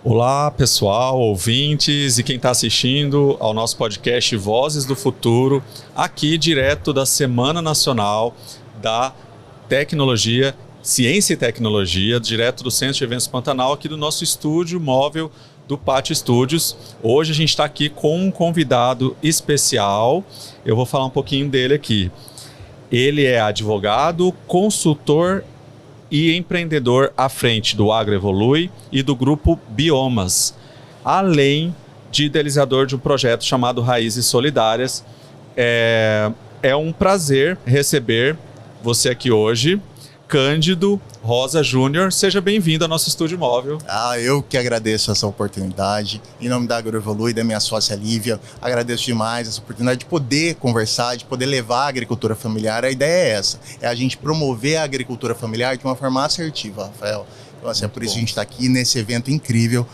Olá, pessoal, ouvintes e quem está assistindo ao nosso podcast Vozes do Futuro, aqui direto da Semana Nacional da Tecnologia, Ciência e Tecnologia, direto do Centro de Eventos Pantanal, aqui do nosso estúdio móvel do Pátio Estúdios. Hoje a gente está aqui com um convidado especial, eu vou falar um pouquinho dele aqui. Ele é advogado, consultor e empreendedor à frente do AgroEvolui e do grupo Biomas, além de idealizador de um projeto chamado Raízes Solidárias. É um prazer receber você aqui hoje, Cândido Rosa Júnior. Seja bem-vindo ao nosso estúdio móvel. Eu que agradeço essa oportunidade. Em nome da AgroEvolui e da minha sócia Lívia, agradeço demais essa oportunidade de poder conversar, de poder levar a agricultura familiar. A ideia é essa, é a gente promover a agricultura familiar de uma forma assertiva, Rafael. Então, assim, é por isso que a gente está aqui nesse evento incrível.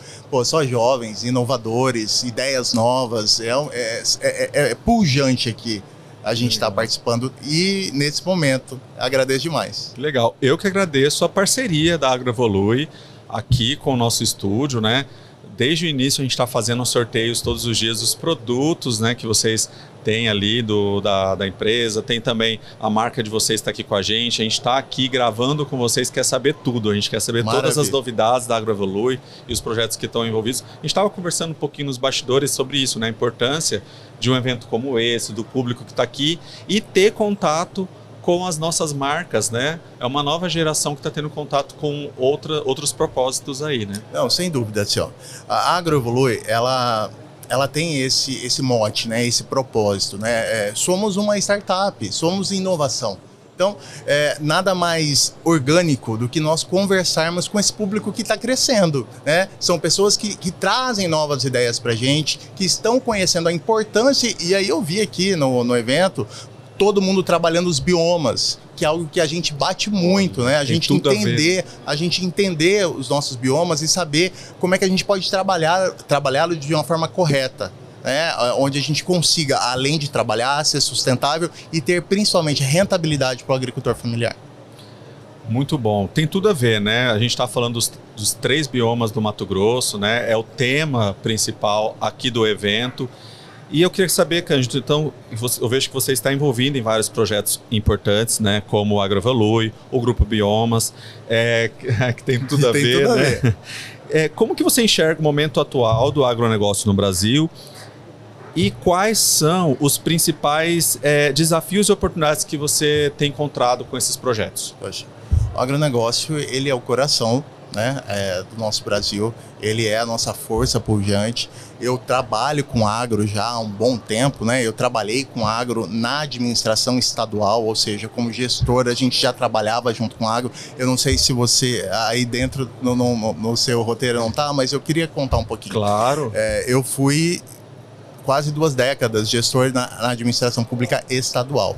Só jovens, inovadores, ideias novas, é pujante aqui. A gente está participando e, nesse momento, agradeço demais. Legal. Eu que agradeço a parceria da AgroEvolui aqui com o nosso estúdio, né? Desde o início a gente está fazendo sorteios todos os dias dos produtos, né, que vocês têm ali da empresa. Tem também a marca de vocês está aqui com a gente está aqui gravando com vocês, quer saber tudo. A gente quer saber Maravilha. Todas as novidades da AgroEvolui e os projetos que estão envolvidos. A gente estava conversando um pouquinho nos bastidores sobre isso, né? A importância de um evento como esse, do público que está aqui e ter contato com as nossas marcas, né? É uma nova geração que está tendo contato com outros propósitos aí, né? Não, sem dúvida, assim, ó. A AgroEvolui, ela tem esse mote, né? Esse propósito, né? Somos uma startup, somos inovação. Então, nada mais orgânico do que nós conversarmos com esse público que está crescendo, né? São pessoas que trazem novas ideias para a gente, que estão conhecendo a importância, e aí eu vi aqui no evento, todo mundo trabalhando os biomas, que é algo que a gente bate muito, né? A gente entender os nossos biomas e saber como é que a gente pode trabalhá-lo de uma forma correta, né? Onde a gente consiga, além de trabalhar, ser sustentável e ter principalmente rentabilidade para o agricultor familiar. Muito bom. Tem tudo a ver, né? A gente está falando dos 3 biomas do Mato Grosso, né? É o tema principal aqui do evento. E eu queria saber, Cândido, então, eu vejo que você está envolvido em vários projetos importantes, né, como o AgroEvolui, o Grupo Biomas, que tem tudo a ver, né? Como que você enxerga o momento atual do agronegócio no Brasil e quais são os principais desafios e oportunidades que você tem encontrado com esses projetos? Poxa, o agronegócio, ele é o coração, né, do nosso Brasil, ele é a nossa força pujante. Eu trabalho com agro já há um bom tempo, né? Eu trabalhei com agro na administração estadual, ou seja, como gestor a gente já trabalhava junto com agro. Eu não sei se você aí dentro no seu roteiro não tá, mas eu queria contar um pouquinho. Claro. Eu fui quase 2 décadas gestor na administração pública estadual.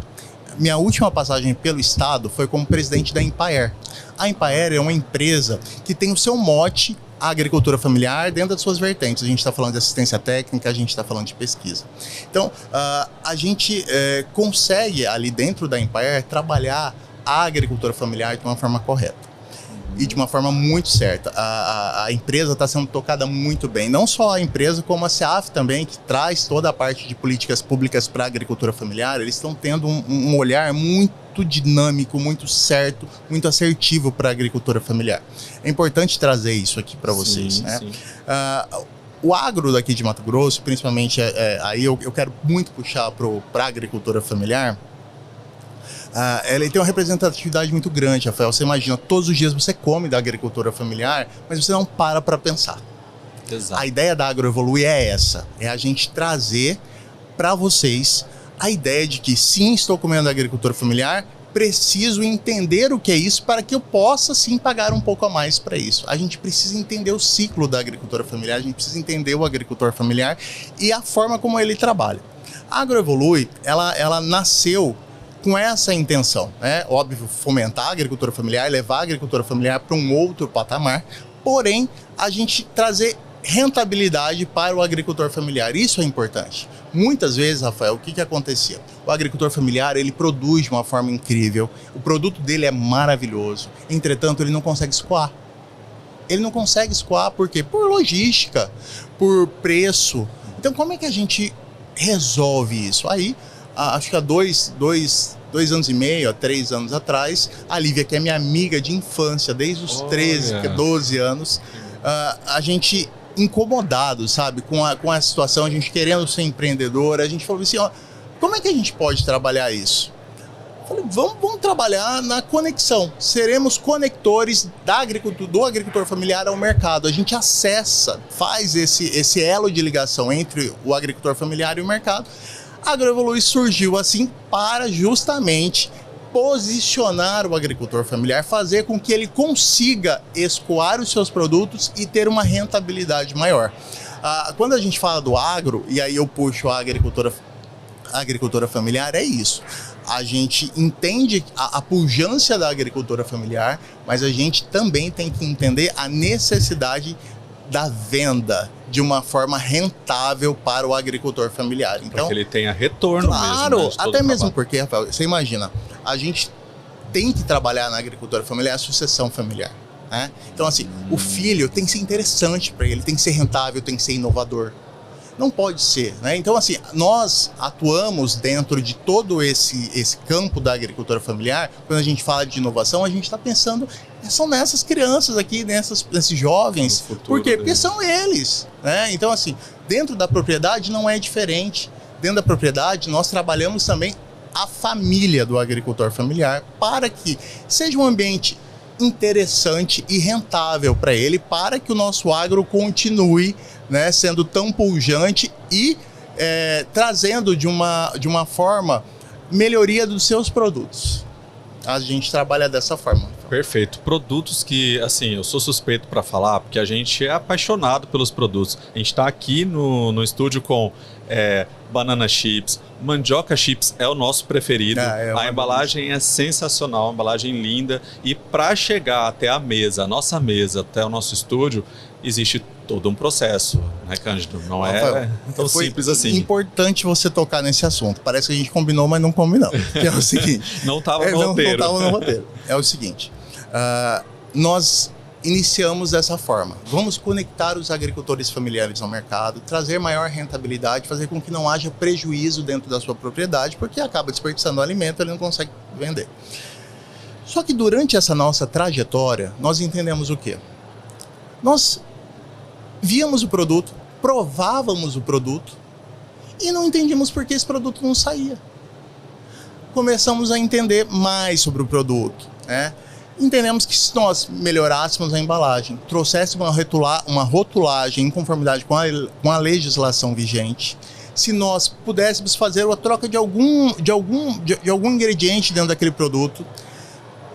Minha última passagem pelo estado foi como presidente da Empaer. A Empaer é uma empresa que tem o seu mote a agricultura familiar dentro das suas vertentes. A gente está falando de assistência técnica, a gente está falando de pesquisa. Então, a gente consegue ali dentro da Empaer trabalhar a agricultura familiar de uma forma correta. E de uma forma muito certa. A empresa está sendo tocada muito bem. Não só a empresa, como a SEAF também, que traz toda a parte de políticas públicas para a agricultura familiar. Eles estão tendo um olhar muito dinâmico, muito certo, muito assertivo para a agricultura familiar. É importante trazer isso aqui para vocês, sim, né? Sim. O agro daqui de Mato Grosso, principalmente, aí eu quero muito puxar para a agricultura familiar. Ele tem uma representatividade muito grande, Rafael. Você imagina, todos os dias você come da agricultura familiar, mas você não para pensar. Exato. A ideia da AgroEvolui é essa, é a gente trazer para vocês a ideia de que sim, estou comendo da agricultura familiar, preciso entender o que é isso para que eu possa sim pagar um pouco a mais para isso. A gente precisa entender o ciclo da agricultura familiar, a gente precisa entender o agricultor familiar e a forma como ele trabalha. A AgroEvolui, ela nasceu com essa intenção, né? Óbvio, fomentar a agricultura familiar, levar a agricultura familiar para um outro patamar, porém, a gente trazer rentabilidade para o agricultor familiar. Isso é importante. Muitas vezes, Rafael, o que acontecia? O agricultor familiar, ele produz de uma forma incrível, o produto dele é maravilhoso, entretanto, ele não consegue escoar. Ele não consegue escoar, por quê? Por logística, por preço. Então, como é que a gente resolve isso? Aí, acho que há 2 anos e meio, há 3 anos atrás, a Lívia, que é minha amiga de infância, desde os 13, 12 anos, a gente incomodado, sabe, com a situação, a gente querendo ser empreendedor, a gente falou assim, ó, como é que a gente pode trabalhar isso? Eu falei, vamos trabalhar na conexão, seremos conectores do agricultor familiar ao mercado, a gente acessa, faz esse elo de ligação entre o agricultor familiar e o mercado. A AgroEvolui surgiu assim para justamente posicionar o agricultor familiar, fazer com que ele consiga escoar os seus produtos e ter uma rentabilidade maior. Quando a gente fala do agro, e aí eu puxo a agricultura familiar, é isso. A gente entende a pujança da agricultura familiar, mas a gente também tem que entender a necessidade da venda de uma forma rentável para o agricultor familiar. Então, para que ele tenha retorno claro, mesmo. Claro, até mesmo porque, Rafael, você imagina, a gente tem que trabalhar na agricultura familiar, a sucessão familiar, né? Então, assim, o filho tem que ser interessante para ele, tem que ser rentável, tem que ser inovador. Não pode ser, né? Então, assim, nós atuamos dentro de todo esse campo da agricultura familiar. Quando a gente fala de inovação, a gente está pensando são nessas crianças aqui, nesses jovens. Por quê? Porque são eles, né? Então, assim, dentro da propriedade não é diferente. Dentro da propriedade, nós trabalhamos também a família do agricultor familiar para que seja um ambiente interessante e rentável para ele, para que o nosso agro continue, né, sendo tão pujante e trazendo de uma forma melhoria dos seus produtos. A gente trabalha dessa forma. Perfeito. Produtos que, assim, eu sou suspeito para falar, porque a gente é apaixonado pelos produtos. A gente está aqui no estúdio com banana chips, mandioca chips é o nosso preferido. A embalagem é sensacional, uma embalagem linda. E para chegar até a mesa, a nossa mesa, até o nosso estúdio, existe todo um processo, né, Cândido? Não é tão simples assim. É importante você tocar nesse assunto. Parece que a gente combinou, mas não combinamos. Que é o seguinte. Não estava no roteiro. Não estava no roteiro. É o seguinte. Nós iniciamos dessa forma. Vamos conectar os agricultores familiares ao mercado, trazer maior rentabilidade, fazer com que não haja prejuízo dentro da sua propriedade, porque acaba desperdiçando o alimento, ele não consegue vender. Só que durante essa nossa trajetória, nós entendemos o quê? Nós víamos o produto, provávamos o produto e não entendíamos por que esse produto não saía. Começamos a entender mais sobre o produto, né? Entendemos que se nós melhorássemos a embalagem, trouxéssemos uma rotulagem em conformidade com a legislação vigente, se nós pudéssemos fazer a troca de algum ingrediente dentro daquele produto,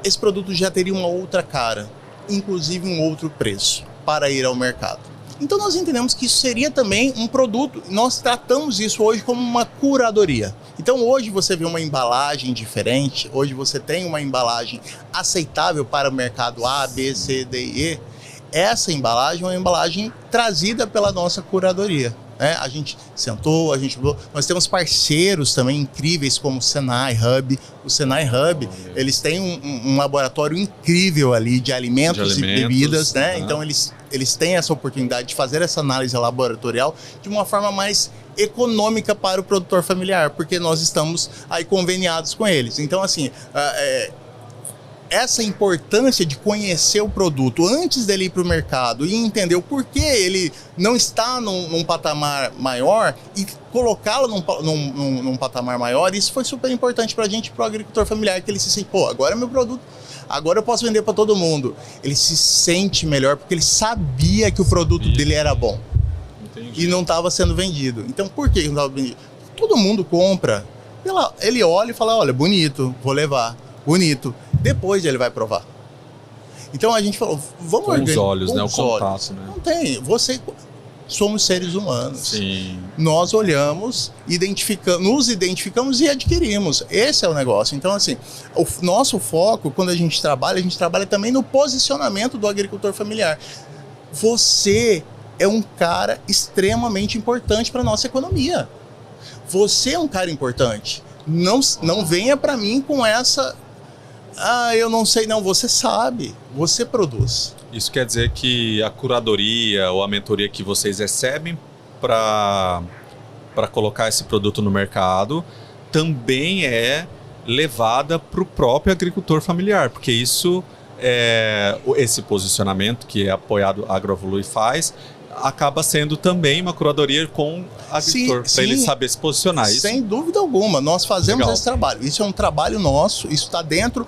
esse produto já teria uma outra cara, inclusive um outro preço para ir ao mercado. Então nós entendemos que isso seria também um produto, nós tratamos isso hoje como uma curadoria. Então hoje você vê uma embalagem diferente, hoje você tem uma embalagem aceitável para o mercado A, B, C, D e E. Essa embalagem é uma embalagem trazida pela nossa curadoria, né? A gente sentou, nós temos parceiros também incríveis como o Senai Hub. O Senai Hub, eles têm um laboratório incrível ali de alimentos e bebidas, né? Então eles têm essa oportunidade de fazer essa análise laboratorial de uma forma mais econômica para o produtor familiar, porque nós estamos aí conveniados com eles. Então, assim, essa importância de conhecer o produto antes dele ir para o mercado e entender o porquê ele não está num patamar maior e colocá-lo num patamar maior, isso foi super importante para a gente, para o agricultor familiar, que ele se sente, pô, agora é meu produto, agora eu posso vender para todo mundo. Ele se sente melhor porque ele sabia que o produto dele era bom. Entendi. E não estava sendo vendido. Então, por que não estava vendido? Todo mundo compra. Ele olha e fala, olha, bonito, vou levar. Bonito. Depois ele vai provar. Então a gente falou, vamos organizar. Com os olhos, né? O contato, né? Não tem. Somos seres humanos. Sim. Nós olhamos, nos identificamos e adquirimos. Esse é o negócio. Então, assim, o nosso foco, quando a gente trabalha também no posicionamento do agricultor familiar. Você é um cara extremamente importante para a nossa economia. Você é um cara importante. Não venha para mim com essa... eu não sei, não. Você sabe. Você produz. Isso quer dizer que a curadoria ou a mentoria que vocês recebem para colocar esse produto no mercado também é levada para o próprio agricultor familiar, porque isso esse posicionamento que é apoiado a AgroEvolui faz acaba sendo também uma curadoria com o agricultor, para ele saber se posicionar. Sem dúvida alguma, nós fazemos esse trabalho. Isso é um trabalho nosso, isso está dentro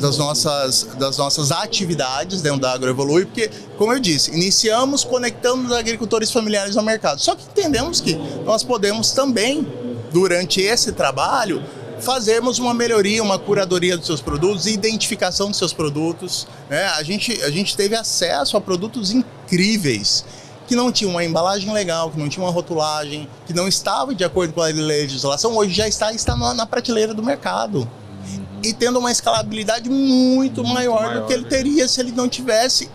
das nossas atividades dentro da AgroEvolui, porque, como eu disse, iniciamos conectando os agricultores familiares ao mercado. Só que entendemos que nós podemos também, durante esse trabalho, fazermos uma melhoria, uma curadoria dos seus produtos, identificação dos seus produtos, né? A gente teve acesso a produtos incríveis, que não tinham uma embalagem legal, que não tinha uma rotulagem, que não estava de acordo com a legislação, hoje já está na prateleira do mercado. E tendo uma escalabilidade muito maior do que ele teria se ele não tivesse.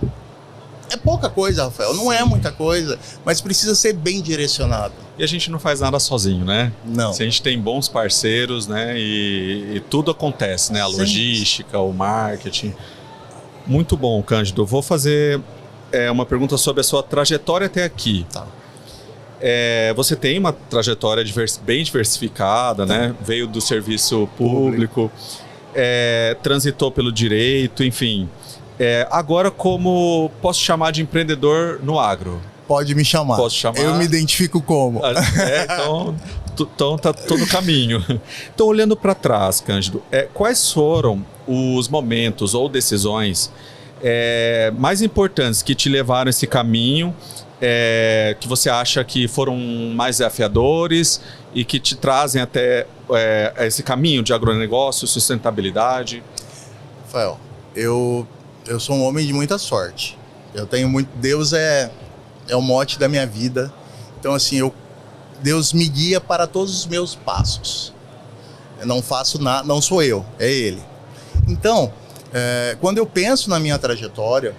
É pouca coisa, Rafael, não é muita coisa, mas precisa ser bem direcionado. E a gente não faz nada sozinho, né? Não. Se a gente tem bons parceiros, né? E tudo acontece, né? A logística, o marketing. Muito bom, Cândido. Vou fazer uma pergunta sobre a sua trajetória até aqui. Tá. Você tem uma trajetória bem diversificada, né? Veio do serviço público, transitou pelo direito, enfim. Agora, como posso chamar de empreendedor no agro? Pode me chamar. Posso chamar? Eu me identifico como. Então tá todo no caminho. Então, olhando para trás, Cândido, quais foram os momentos ou decisões mais importantes que te levaram esse caminho, que você acha que foram mais desafiadores e que te trazem até esse caminho de agronegócio, sustentabilidade? Rafael, eu sou um homem de muita sorte. Eu tenho muito. Deus é o mote da minha vida. Então, assim, Deus me guia para todos os meus passos. Eu não faço nada, não sou eu, é Ele. Então, quando eu penso na minha trajetória,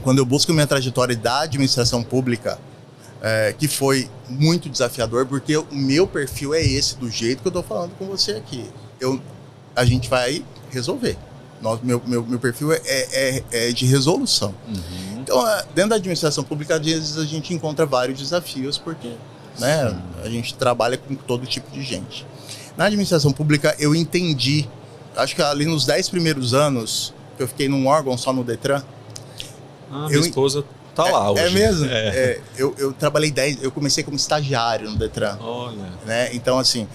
quando eu busco minha trajetória da administração pública, que foi muito desafiador, porque o meu perfil é esse, do jeito que eu estou falando com você aqui. A gente vai resolver. Meu perfil é de resolução. Uhum. Então, dentro da administração pública, às vezes a gente encontra vários desafios, porque né, a gente trabalha com todo tipo de gente. Na administração pública, eu entendi, acho que ali nos 10 primeiros anos, que eu fiquei num órgão só no Detran. Minha esposa tá lá hoje. É mesmo? Eu trabalhei eu comecei como estagiário no Detran. Olha. Né? Então, assim,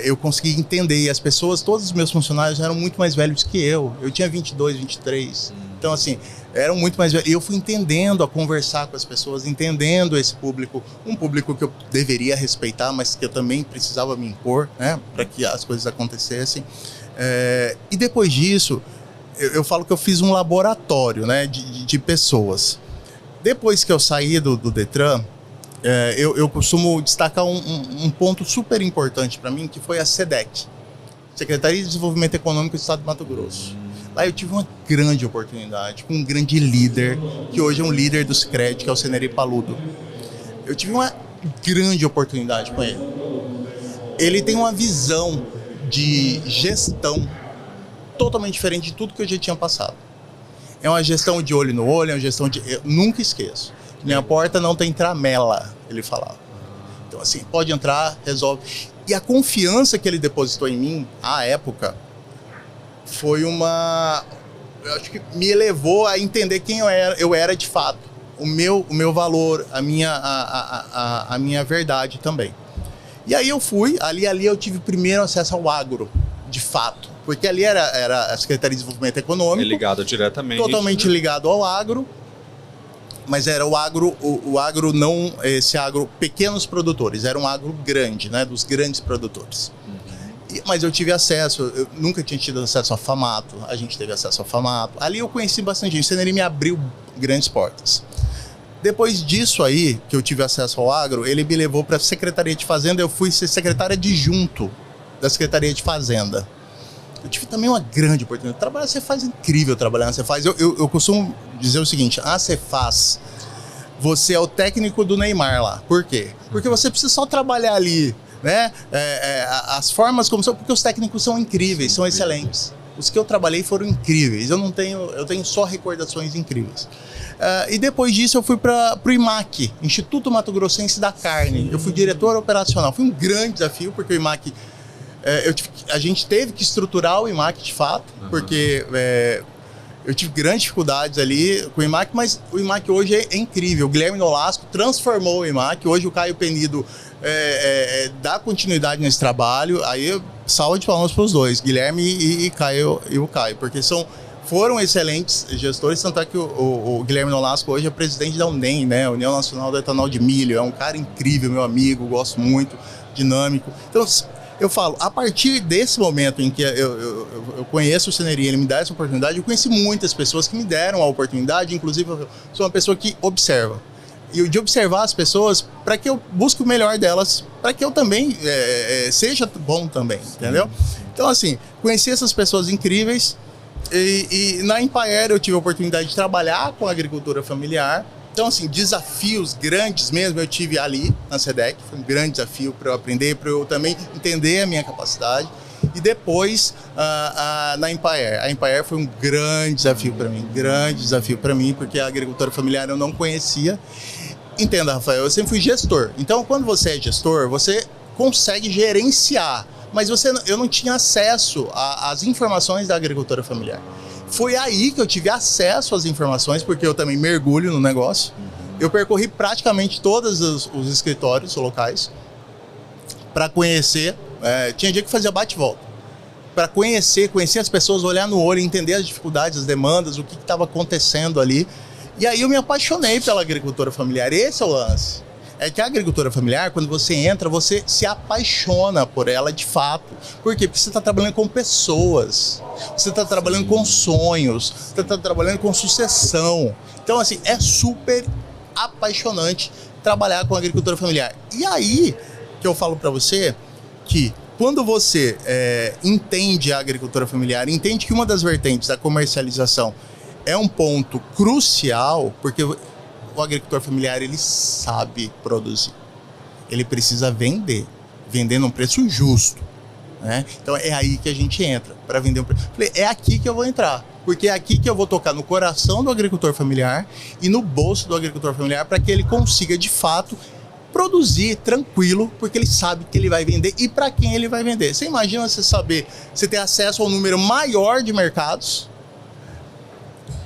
eu consegui entender. E as pessoas, todos os meus funcionários eram muito mais velhos que eu. Eu tinha 22, 23. Então, assim, eram muito mais velhos. E eu fui entendendo a conversar com as pessoas, entendendo esse público. Um público que eu deveria respeitar, mas que eu também precisava me impor, né? Para que as coisas acontecessem. E depois disso, eu falo que eu fiz um laboratório, né, de pessoas. Depois que eu saí do Detran, eu costumo destacar um ponto super importante para mim, que foi a SEDEC, Secretaria de Desenvolvimento Econômico do Estado de Mato Grosso. Lá eu tive uma grande oportunidade com um grande líder, que hoje é um líder do Sicredi, que é o Ceneri Paludo. Eu tive uma grande oportunidade com ele. Ele tem uma visão de gestão totalmente diferente de tudo que eu já tinha passado. É uma gestão de olho no olho, é uma gestão de... Eu nunca esqueço. Minha porta não tem tramela, ele falava. Então, assim, pode entrar, resolve. E a confiança que ele depositou em mim, à época, foi uma... Eu acho que me elevou a entender quem eu era de fato. O meu valor, a minha verdade também. E aí eu fui, ali eu tive primeiro acesso ao agro, de fato. Porque ali era a Secretaria de Desenvolvimento Econômico. É ligado diretamente. Totalmente ligado ao agro. Mas era o agro não esse agro pequenos produtores, era um agro grande, né, dos grandes produtores. Mas eu tive acesso, eu nunca tinha tido acesso a Famato, a gente teve acesso a Famato. Ali eu conheci bastante gente, o Ceneri me abriu grandes portas. Depois disso aí, que eu tive acesso ao agro, ele me levou para a Secretaria de Fazenda, eu fui ser secretário adjunto da Secretaria de Fazenda. Eu tive também uma grande oportunidade. Trabalhar na Cefaz é incrível, trabalhar na Cefaz. Eu costumo dizer o seguinte, a Cefaz, você é o técnico do Neymar lá. Por quê? Porque você precisa só trabalhar ali, né? As formas como são, porque os técnicos são incríveis, são excelentes. Os que eu trabalhei foram incríveis. Eu tenho só recordações incríveis. E depois disso eu fui para o IMAC, Instituto Mato Grossense da Carne. Eu fui diretor operacional. Foi um grande desafio, porque o IMAC... a gente teve que estruturar o IMAC de fato, porque eu tive grandes dificuldades ali com o IMAC, mas o IMAC hoje é incrível. O Guilherme Nolasco transformou o IMAC. Hoje o Caio Penido dá continuidade nesse trabalho. Aí salve de palmas para os dois, Guilherme e o Caio, porque foram excelentes gestores, tanto é que o Guilherme Nolasco hoje é presidente da UNEM, né? União Nacional do Etanol de Milho. É um cara incrível, meu amigo, gosto muito, dinâmico. Então, eu falo, a partir desse momento em que eu conheço o Senergy, ele me dá essa oportunidade, eu conheci muitas pessoas que me deram a oportunidade, inclusive eu sou uma pessoa que observa. E de observar as pessoas para que eu busque o melhor delas, para que eu também seja bom também, entendeu? Então, assim, conheci essas pessoas incríveis e na Empire eu tive a oportunidade de trabalhar com a agricultura familiar. Então, assim, desafios grandes mesmo eu tive ali na SEDEC. Foi um grande desafio para eu aprender, para eu também entender a minha capacidade. E depois, na Empire. A Empire foi um grande desafio para mim, porque a agricultura familiar eu não conhecia. Entenda, Rafael, eu sempre fui gestor. Então, quando você é gestor, você consegue gerenciar. Mas eu não tinha acesso às informações da agricultura familiar. Foi aí que eu tive acesso às informações, porque eu também mergulho no negócio. Eu percorri praticamente todos os escritórios locais para conhecer. Tinha dia que fazia bate-volta. Para conhecer as pessoas, olhar no olho, entender as dificuldades, as demandas, o que estava acontecendo ali. E aí eu me apaixonei pela agricultura familiar. Esse é o lance. É que a agricultura familiar, quando você entra, você se apaixona por ela de fato. Por quê? Porque você está trabalhando com pessoas, você está trabalhando com sonhos, você está trabalhando com sucessão. Então, assim, é super apaixonante trabalhar com a agricultura familiar. E aí que eu falo para você que quando você entende a agricultura familiar, entende que uma das vertentes da comercialização é um ponto crucial, porque o agricultor familiar, ele sabe produzir. Ele precisa vender num preço justo, né? Então é aí que a gente entra, para vender um preço. Falei, é aqui que eu vou entrar, porque é aqui que eu vou tocar no coração do agricultor familiar e no bolso do agricultor familiar, para que ele consiga, de fato, produzir tranquilo, porque ele sabe que ele vai vender e para quem ele vai vender. Você imagina você ter acesso ao número maior de mercados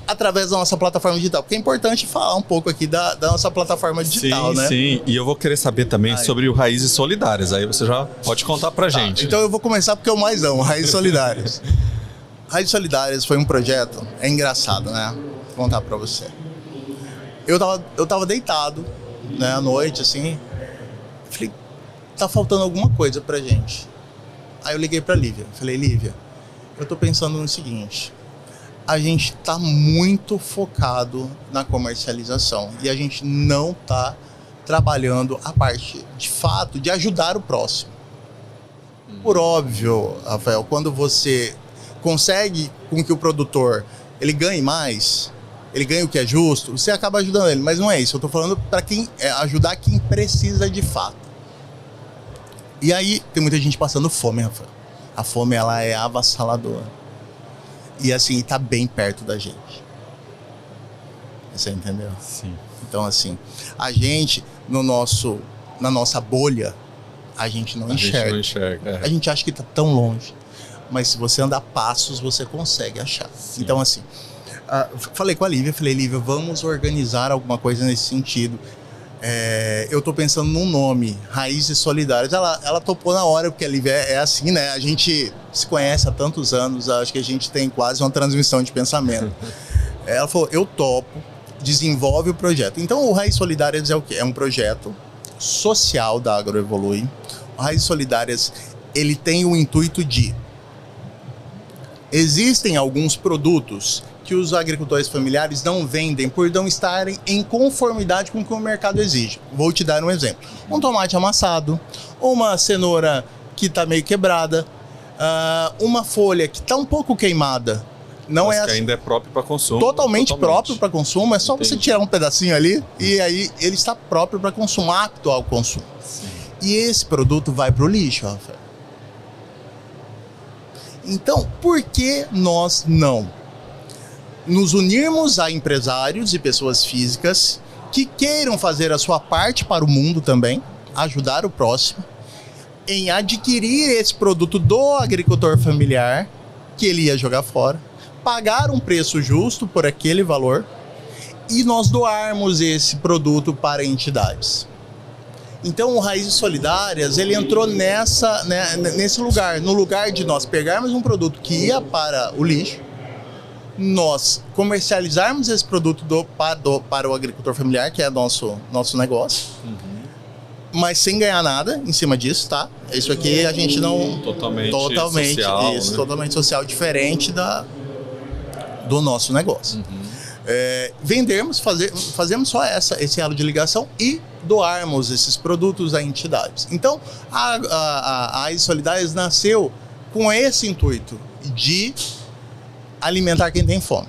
através da nossa plataforma digital, porque é importante falar um pouco aqui da nossa plataforma digital, né? Sim, e eu vou querer saber também sobre o Raízes Solidárias, aí você já pode contar pra gente. Então eu vou começar porque eu mais amo, Raízes Solidárias. Raízes Solidárias foi um projeto, é engraçado, né? Vou contar pra você. Eu tava deitado, né, à noite, assim, falei, tá faltando alguma coisa pra gente. Aí eu liguei pra Lívia, falei, Lívia, eu tô pensando no seguinte: a gente está muito focado na comercialização e a gente não está trabalhando a parte, de fato, de ajudar o próximo. Por óbvio, Rafael, quando você consegue com que o produtor ele ganhe mais, ele ganhe o que é justo, você acaba ajudando ele, mas não é isso. Eu estou falando para ajudar quem precisa de fato. E aí tem muita gente passando fome, Rafael. A fome, ela é avassaladora. E assim, tá bem perto da gente. Você entendeu? Sim. Então, assim, a gente, na nossa bolha, a gente não enxerga. A gente acha que tá tão longe. Mas se você andar passos, você consegue achar. Sim. Então, assim, falei com a Lívia, Lívia, vamos organizar alguma coisa nesse sentido. Eu tô pensando num nome, Raízes Solidárias. Ela topou na hora, porque a Lívia é assim, né? A gente se conhece há tantos anos, acho que a gente tem quase uma transmissão de pensamento. Ela falou, eu topo, desenvolve o projeto. Então o Raízes Solidárias é o quê? É um projeto social da Agroevolui. O Raízes Solidárias, ele tem o intuito de... Existem alguns produtos que os agricultores familiares não vendem por não estarem em conformidade com o que o mercado exige. Vou te dar um exemplo. Um tomate amassado, uma cenoura que está meio quebrada, uma folha que está um pouco queimada. Não mas é que assim, ainda é próprio para consumo. Totalmente próprio para consumo, é só Entendi. você tirar um pedacinho ali e aí ele está próprio para consumo, apto ao consumo. Sim. E esse produto vai para o lixo, Rafael. Então, por que nós não nos unirmos a empresários e pessoas físicas que queiram fazer a sua parte para o mundo também, ajudar o próximo, em adquirir esse produto do agricultor familiar, que ele ia jogar fora, pagar um preço justo por aquele valor e nós doarmos esse produto para entidades. Então o Raízes Solidárias, ele entrou nesse lugar, no lugar de nós pegarmos um produto que ia para o lixo, nós comercializarmos esse produto para o agricultor familiar, que é nosso negócio, mas sem ganhar nada em cima disso, tá? Isso aqui a gente não... Totalmente social, isso, né? totalmente social, diferente do nosso negócio. Vendermos, fazemos só esse elo de ligação e doarmos esses produtos a entidades. Então, a Raízes Solidárias nasceu com esse intuito de alimentar quem tem fome.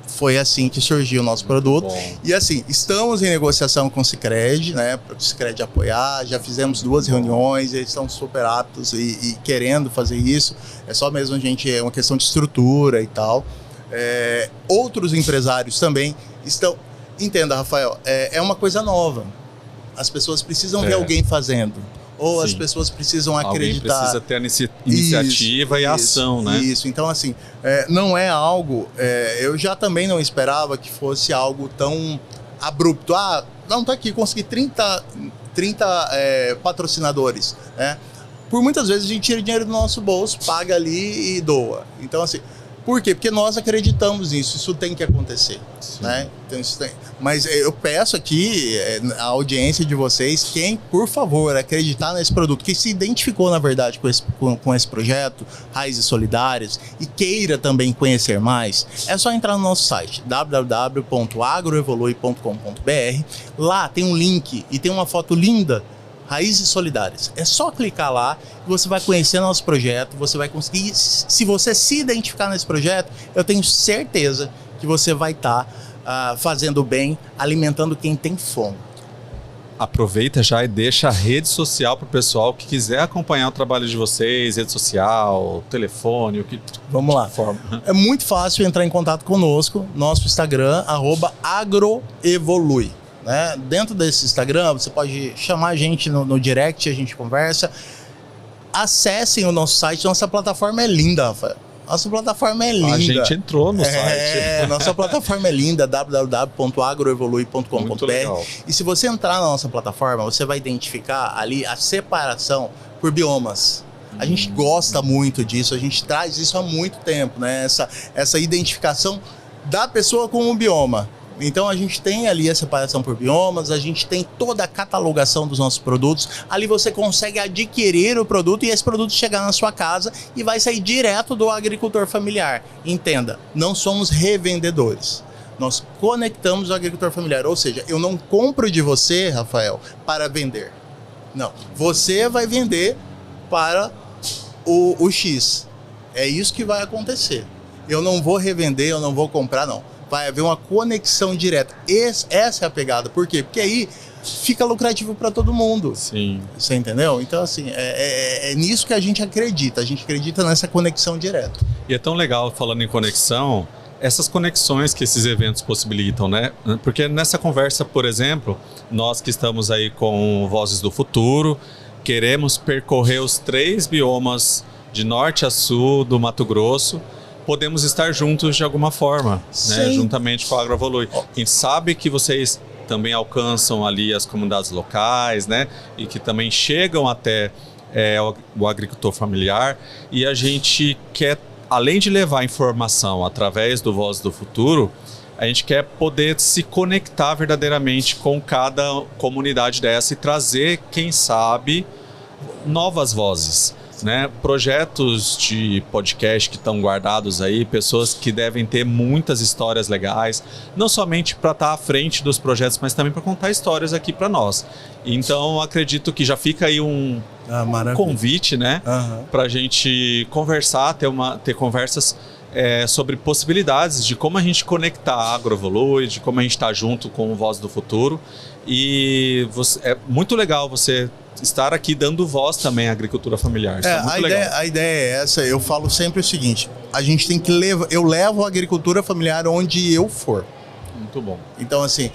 Foi assim que surgiu o nosso produto. E assim, estamos em negociação com o Sicredi, né, para o Sicredi apoiar. Já fizemos 2 reuniões, eles estão super aptos e querendo fazer isso. É só mesmo é uma questão de estrutura e tal. Outros empresários também estão... Entenda, Rafael, é uma coisa nova. As pessoas precisam ver alguém fazendo. Ou as pessoas precisam acreditar. Alguém precisa ter a iniciativa e a ação, né? Isso, então assim, não é algo... eu já também não esperava que fosse algo tão abrupto. Não, tá aqui, consegui 30 patrocinadores, né? Por muitas vezes a gente tira dinheiro do nosso bolso, paga ali e doa. Então assim, por quê? Porque nós acreditamos nisso, isso tem que acontecer, né? Então, isso tem. Mas eu peço aqui a audiência de vocês, quem, por favor, acreditar nesse produto, que se identificou, na verdade, com esse projeto, Raízes Solidárias, e queira também conhecer mais, é só entrar no nosso site, www.agroevolui.com.br. Lá tem um link e tem uma foto linda, Raízes Solidárias. É só clicar lá e você vai conhecer nosso projeto, você vai conseguir... Se você se identificar nesse projeto, eu tenho certeza que você vai estar fazendo bem, alimentando quem tem fome. Aproveita já e deixa a rede social para o pessoal que quiser acompanhar o trabalho de vocês, rede social, telefone, o que... Vamos lá. É muito fácil entrar em contato conosco, nosso Instagram, @agroevolui. Né? Dentro desse Instagram, você pode chamar a gente no direct, a gente conversa. Acessem o nosso site, nossa plataforma é linda, Rafael. Nossa plataforma é linda. A gente entrou no site. Nossa plataforma é linda, www.agroevolui.com.br. E se você entrar na nossa plataforma, você vai identificar ali a separação por biomas. A gente gosta muito disso, a gente traz isso há muito tempo, né? Essa identificação da pessoa com o bioma. Então a gente tem ali a separação por biomas, a gente tem toda a catalogação dos nossos produtos. Ali você consegue adquirir o produto e esse produto chegar na sua casa e vai sair direto do agricultor familiar. Entenda, não somos revendedores. Nós conectamos o agricultor familiar, ou seja, eu não compro de você, Rafael, para vender. Não, você vai vender para o X. É isso que vai acontecer. Eu não vou revender, eu não vou comprar, não. Vai haver uma conexão direta. Essa é a pegada. Por quê? Porque aí fica lucrativo para todo mundo. Sim. Você entendeu? Então, assim, é nisso que a gente acredita. A gente acredita nessa conexão direta. E é tão legal, falando em conexão, essas conexões que esses eventos possibilitam, né? Porque nessa conversa, por exemplo, nós que estamos aí com Vozes do Futuro, queremos percorrer os 3 biomas de norte a sul do Mato Grosso, podemos estar juntos de alguma forma, né? Juntamente com a Agroevolui. Quem sabe que vocês também alcançam ali as comunidades locais, né? E que também chegam até o agricultor familiar. E a gente quer, além de levar informação através do Voz do Futuro, a gente quer poder se conectar verdadeiramente com cada comunidade dessa e trazer, quem sabe, novas vozes. Né? Projetos de podcast que estão guardados aí, pessoas que devem ter muitas histórias legais, não somente para estar à frente dos projetos, mas também para contar histórias aqui para nós. Então, acredito que já fica aí um convite, né? Para a gente conversar, ter conversas sobre possibilidades de como a gente conectar a Agroevolui, de como a gente está junto com o Voz do Futuro. E é muito legal você estar aqui dando voz também à agricultura familiar. Isso é muito legal. A ideia é essa, eu falo sempre o seguinte, a gente tem que eu levo a agricultura familiar onde eu for. Muito bom. Então, assim,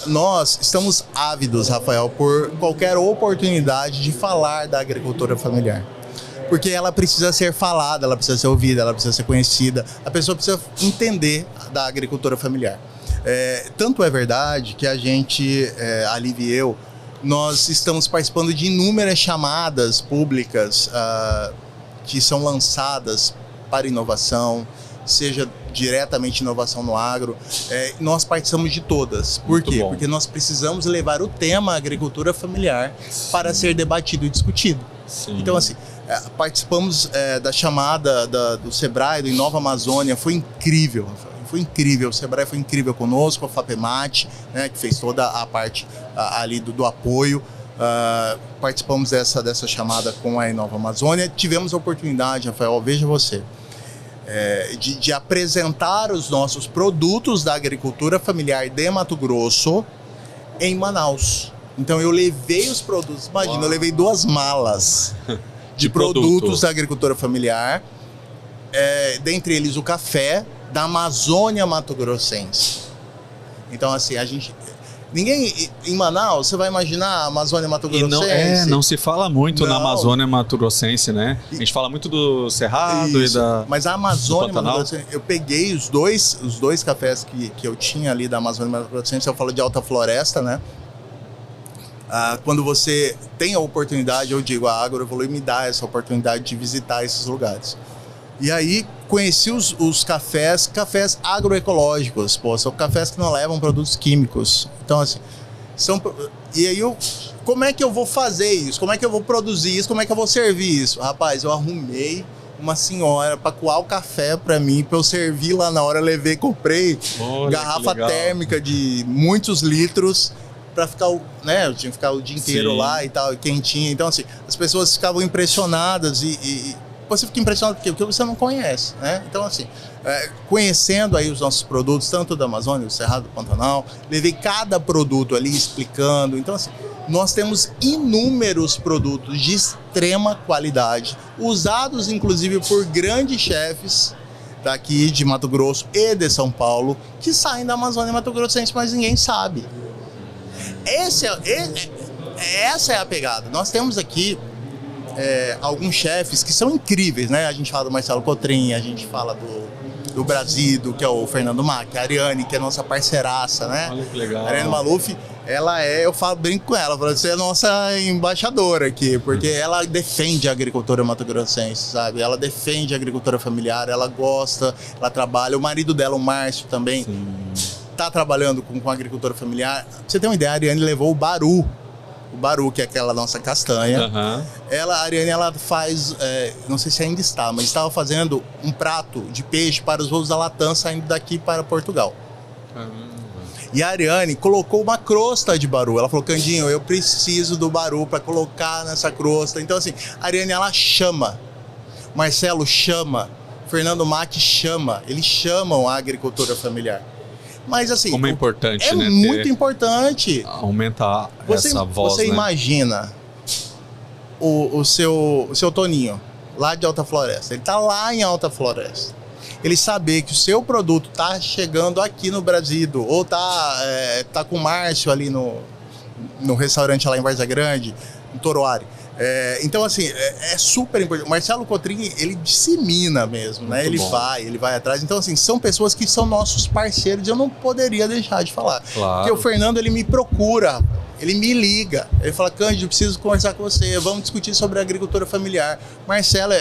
nós estamos ávidos, Rafael, por qualquer oportunidade de falar da agricultura familiar. Porque ela precisa ser falada, ela precisa ser ouvida, ela precisa ser conhecida. A pessoa precisa entender da agricultura familiar. Tanto é verdade que a gente, a Liv e eu, nós estamos participando de inúmeras chamadas públicas que são lançadas para inovação, seja diretamente inovação no agro, nós participamos de todas. Por quê? Porque nós precisamos levar o tema agricultura familiar para ser debatido e discutido. Sim. Então, assim, participamos da chamada do Sebrae, do Inova Amazônia, foi incrível. Foi incrível, o Sebrae foi incrível conosco, a FAPEMAT, né, que fez toda a parte ali do apoio. Participamos dessa chamada com a Inova Amazônia. Tivemos a oportunidade, Rafael, veja você, de apresentar os nossos produtos da agricultura familiar de Mato Grosso em Manaus. Então eu levei os produtos, imagina, eu levei 2 malas de produtos da agricultura familiar, dentre eles o café da Amazônia Mato Grossense. Então, assim, ninguém em Manaus, você vai imaginar a Amazônia Mato Grossense. Não se fala muito na Amazônia Mato Grossense, né? A gente fala muito do Cerrado e da. Mas a Amazônia Mato Grossense, eu peguei os dois cafés que eu tinha ali da Amazônia Mato Grossense, eu falo de alta floresta, né? Quando você tem a oportunidade, eu digo, a AgroEvolui me dá essa oportunidade de visitar esses lugares. E aí conheci os cafés agroecológicos, são cafés que não levam produtos químicos. Então, assim, e aí como é que eu vou fazer isso? Como é que eu vou produzir isso? Como é que eu vou servir isso? Rapaz, eu arrumei uma senhora para coar o café para mim, para eu servir lá na hora, comprei garrafa térmica de muitos litros para ficar, né, eu tinha que ficar o dia inteiro lá e tal, quentinho. Então, assim, as pessoas ficavam impressionadas e você fica impressionado porque você não conhece, né? Então, assim, conhecendo aí os nossos produtos, tanto da Amazônia, do Cerrado, do Pantanal, levei cada produto ali explicando. Então, assim, nós temos inúmeros produtos de extrema qualidade, usados inclusive por grandes chefes daqui de Mato Grosso e de São Paulo, que saem da Amazônia Mato Grossense, mas ninguém sabe. Essa é a pegada. Nós temos aqui alguns chefes que são incríveis, né? A gente fala do Marcelo Cotrim, a gente fala do Brasido, que é o Fernando Mac, a Ariane, que é nossa parceiraça, né? Olha que legal. A Ariane Maluf, eu brinco com ela, você é nossa embaixadora aqui, porque ela defende a agricultura mato-grossense, sabe? Ela defende a agricultura familiar, ela gosta, ela trabalha. O marido dela, o Márcio, também está trabalhando com a agricultura familiar. Pra você ter uma ideia, a Ariane levou o Baru, que é aquela nossa castanha. A Ariane, ela faz, não sei se ainda está, mas estava fazendo um prato de peixe para os voos da Latam saindo daqui para Portugal. E a Ariane colocou uma crosta de Baru. Ela falou, Candinho, eu preciso do Baru para colocar nessa crosta. Então, assim, a Ariane, ela chama. Marcelo chama. Fernando Mac chama. Eles chamam a agricultura familiar. Mas, assim, como é importante, né? É muito importante. Aumentar essa voz, Você imagina o seu Toninho, lá de Alta Floresta. Ele tá lá em Alta Floresta. Ele saber que o seu produto tá chegando aqui no Brasil, ou tá com o Márcio ali no restaurante lá em Várzea Grande, em Toroari. Então, assim, é super importante. O Marcelo Cotrim, ele dissemina mesmo, né? Ele vai atrás. Então, assim, são pessoas que são nossos parceiros e eu não poderia deixar de falar. Claro. Porque o Fernando, ele me procura, ele me liga. Ele fala, Cândido, eu preciso conversar com você, vamos discutir sobre a agricultura familiar. Marcelo,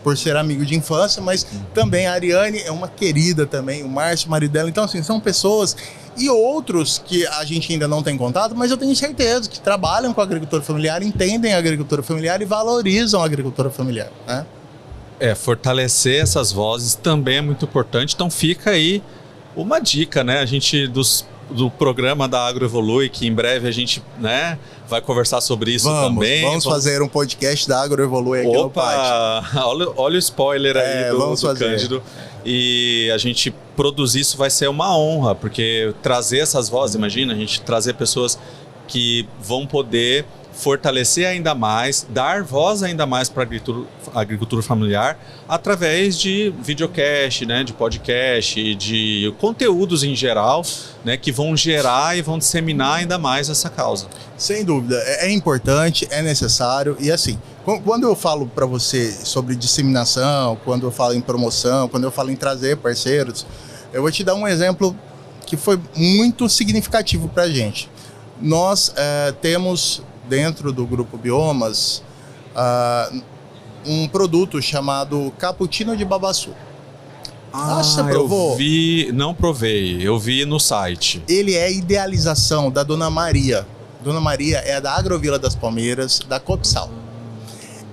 por ser amigo de infância, mas também a Ariane é uma querida também, o Márcio, o marido dela. Então, assim, são pessoas... E outros que a gente ainda não tem contato, mas eu tenho certeza que trabalham com a agricultura familiar, entendem a agricultura familiar e valorizam a agricultura familiar, né? Fortalecer essas vozes também é muito importante. Então fica aí uma dica, né? A gente do programa da AgroEvolui, que em breve a gente, né, vai conversar sobre isso também. Vamos fazer um podcast da AgroEvolui aqui no Pátio. Olha o spoiler aí do Cândido. E a gente produzir isso vai ser uma honra, porque trazer essas vozes, imagina, a gente trazer pessoas que vão poder fortalecer ainda mais, dar voz ainda mais para a agricultura familiar através de videocast, né, de podcast, de conteúdos em geral, né, que vão gerar e vão disseminar ainda mais essa causa. Sem dúvida, é importante, é necessário e assim, quando eu falo para você sobre disseminação, quando eu falo em promoção, quando eu falo em trazer parceiros, eu vou te dar um exemplo que foi muito significativo para a gente. Nós temos dentro do Grupo Biomas um produto chamado Cappuccino de Babaçu. Você provou? Não provei, eu vi no site. Ele é idealização da Dona Maria. Dona Maria é da Agrovila das Palmeiras, da Copsal.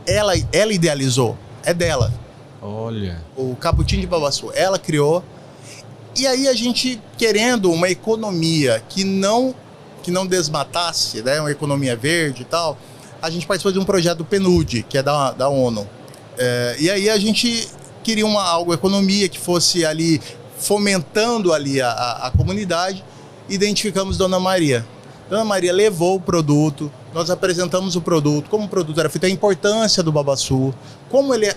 Ela idealizou, é dela. Olha. O Cappuccino de Babaçu, ela criou. E aí a gente, querendo uma economia que não desmatasse, né, uma economia verde e tal, a gente participou de um projeto do PNUD, que é da ONU. E aí a gente queria algo economia que fosse ali fomentando ali a comunidade. Identificamos Dona Maria. Dona Maria levou o produto, nós apresentamos o produto, como o produto era feito, a importância do babaçu,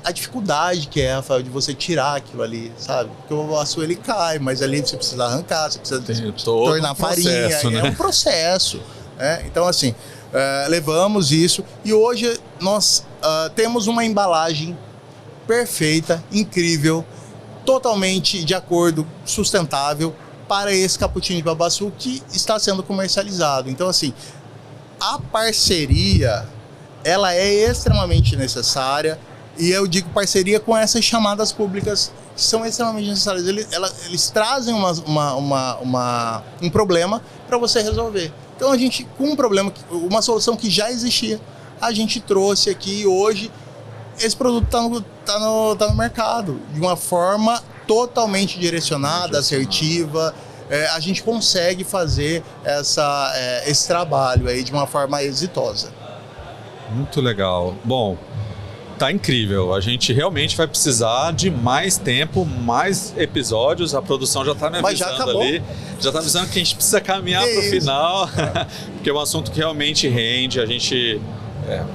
a dificuldade que é, Rafael, de você tirar aquilo ali, sabe? Porque o babaçu ele cai, mas ali você precisa arrancar, você precisa tornar farinha, né? É um processo. Então assim, levamos isso e hoje nós temos uma embalagem perfeita, incrível, totalmente de acordo, sustentável, para esse cappuccino de babaçu que está sendo comercializado. Então, assim, a parceria, ela é extremamente necessária e eu digo parceria com essas chamadas públicas que são extremamente necessárias. Eles trazem um problema para você resolver. Então, a gente, com um problema, uma solução que já existia, a gente trouxe aqui e hoje esse produto tá no mercado de uma forma totalmente direcionada, assertiva. A gente consegue fazer esse trabalho aí de uma forma exitosa. Muito legal. Bom, tá incrível. A gente realmente vai precisar de mais tempo, mais episódios. A produção já está me avisando ali. Já está avisando que a gente precisa caminhar para o final, porque é um assunto que realmente rende. A gente,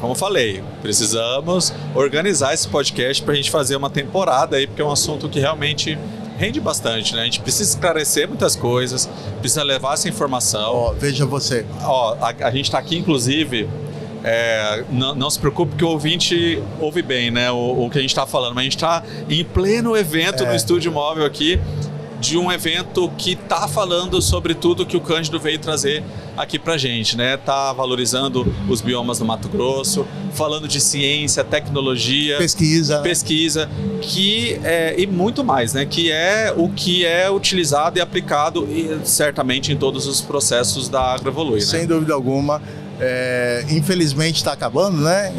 como eu falei, precisamos organizar esse podcast para a gente fazer uma temporada aí, porque é um assunto que realmente rende bastante, né? A gente precisa esclarecer muitas coisas, precisa levar essa informação. Veja você. A gente está aqui, inclusive, não se preocupe que o ouvinte ouve bem, né? O que a gente está falando, mas a gente está em pleno evento no Estúdio Móvel aqui, de um evento que está falando sobre tudo que o Cândido veio trazer aqui pra gente, né? Tá valorizando os biomas do Mato Grosso, falando de ciência, tecnologia, pesquisa, e muito mais, né? Que é o que é utilizado e aplicado certamente em todos os processos da AgroEvolui, né? Sem dúvida alguma. Infelizmente está acabando, né?